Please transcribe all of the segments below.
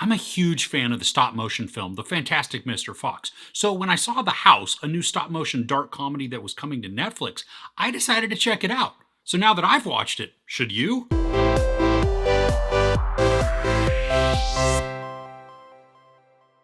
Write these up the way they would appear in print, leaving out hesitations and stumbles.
I'm a huge fan of the stop motion film, The Fantastic Mr. Fox. So when I saw The House, a new stop motion dark comedy that was coming to Netflix, I decided to check it out. So now that I've watched it, should you?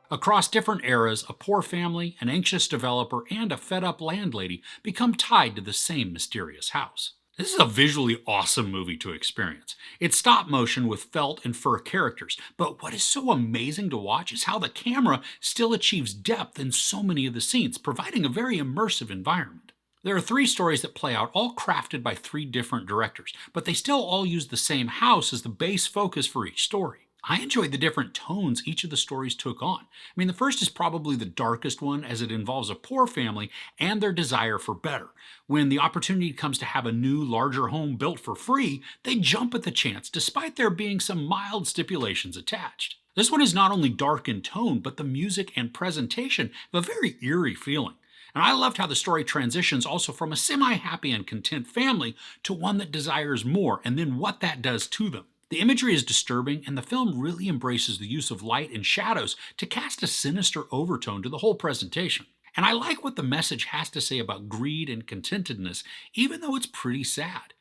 Across different eras, a poor family, an anxious developer, and a fed up landlady become tied to the same mysterious house. This is a visually awesome movie to experience. It's stop motion with felt and fur characters, but what is so amazing to watch is how the camera still achieves depth in so many of the scenes, providing a very immersive environment. There are three stories that play out, all crafted by three different directors, but they still all use the same house as the base focus for each story. I enjoyed the different tones each of the stories took on. The first is probably the darkest one as it involves a poor family and their desire for better. When the opportunity comes to have a new, larger home built for free, they jump at the chance despite there being some mild stipulations attached. This one is not only dark in tone, but the music and presentation have a very eerie feeling. And I loved how the story transitions also from a semi-happy and content family to one that desires more, and then what that does to them. The imagery is disturbing, and the film really embraces the use of light and shadows to cast a sinister overtone to the whole presentation. And I like what the message has to say about greed and contentedness, even though it's pretty sad.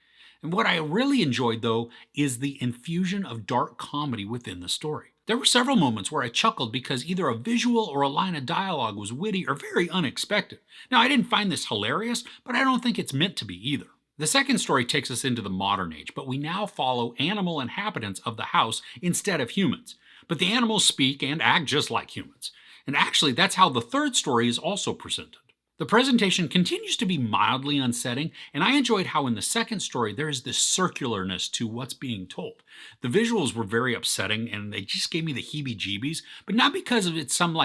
And what I really enjoyed, though, is the infusion of dark comedy within the story. There were several moments where I chuckled because either a visual or a line of dialogue was witty or very unexpected. Now, I didn't find this hilarious, but I don't think it's meant to be either. The second story takes us into the modern age, but we now follow animal inhabitants of the house instead of humans. But the animals speak and act just like humans. And actually, that's how the third story is also presented. The presentation continues to be mildly unsettling, and I enjoyed how in the second story there is this circularness to what's being told. The visuals were very upsetting and they just gave me the heebie-jeebies, but not because of it's some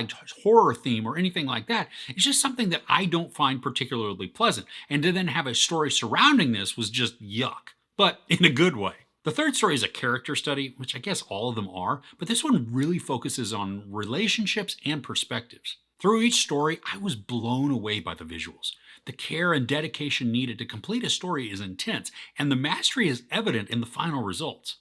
horror theme or anything like that. It's just something that I don't find particularly pleasant, and to then have a story surrounding this was just yuck, but in a good way. The third story is a character study, which I guess all of them are, but this one really focuses on relationships and perspectives. Through each story, I was blown away by the visuals. The care and dedication needed to complete a story is intense, and the mastery is evident in the final results.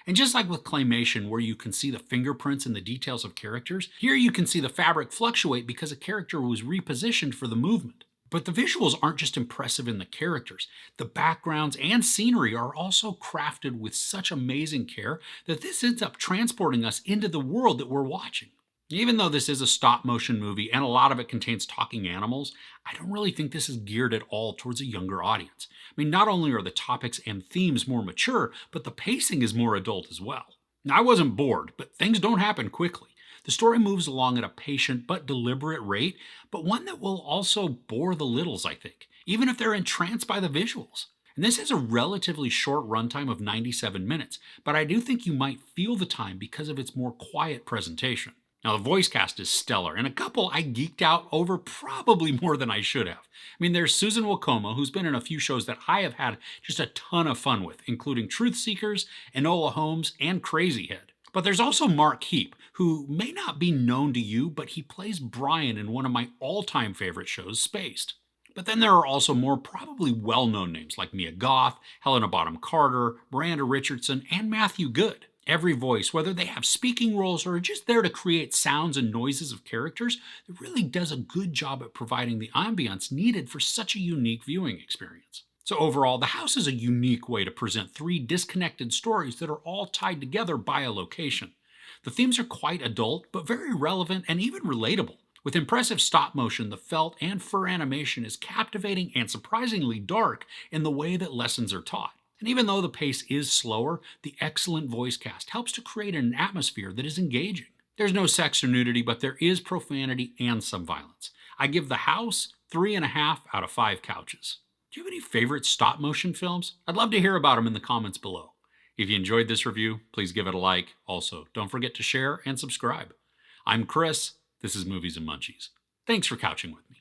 And just like with claymation, where you can see the fingerprints and the details of characters, here you can see the fabric fluctuate because a character was repositioned for the movement. But the visuals aren't just impressive in the characters. The backgrounds and scenery are also crafted with such amazing care that this ends up transporting us into the world that we're watching. Even though this is a stop motion movie and a lot of it contains talking animals, I don't really think this is geared at all towards a younger audience. Not only are the topics and themes more mature, but the pacing is more adult as well. Now, I wasn't bored, but things don't happen quickly. The story moves along at a patient but deliberate rate, but one that will also bore the littles, I think, even if they're entranced by the visuals. And this has a relatively short runtime of 97 minutes, but I do think you might feel the time because of its more quiet presentation. Now, the voice cast is stellar, and a couple I geeked out over probably more than I should have. There's Susan Wokoma, who's been in a few shows that I have had just a ton of fun with, including Truth Seekers, Enola Holmes, and Crazy Head. But there's also Mark Heap, who may not be known to you, but he plays Brian in one of my all-time favorite shows, Spaced. But then there are also more probably well-known names like Mia Goth, Helena Bonham Carter, Miranda Richardson, and Matthew Good. Every voice, whether they have speaking roles or are just there to create sounds and noises of characters, it really does a good job at providing the ambiance needed for such a unique viewing experience. So overall, The House is a unique way to present three disconnected stories that are all tied together by a location. The themes are quite adult, but very relevant and even relatable. With impressive stop motion, the felt and fur animation is captivating and surprisingly dark in the way that lessons are taught. And even though the pace is slower, the excellent voice cast helps to create an atmosphere that is engaging. There's no sex or nudity, but there is profanity and some violence. I give The House 3.5 out of 5 couches. Do you have any favorite stop motion films? I'd love to hear about them in the comments below. If you enjoyed this review, please give it a like. Also, don't forget to share and subscribe. I'm Chris. This is Movies and Munchies. Thanks for couching with me.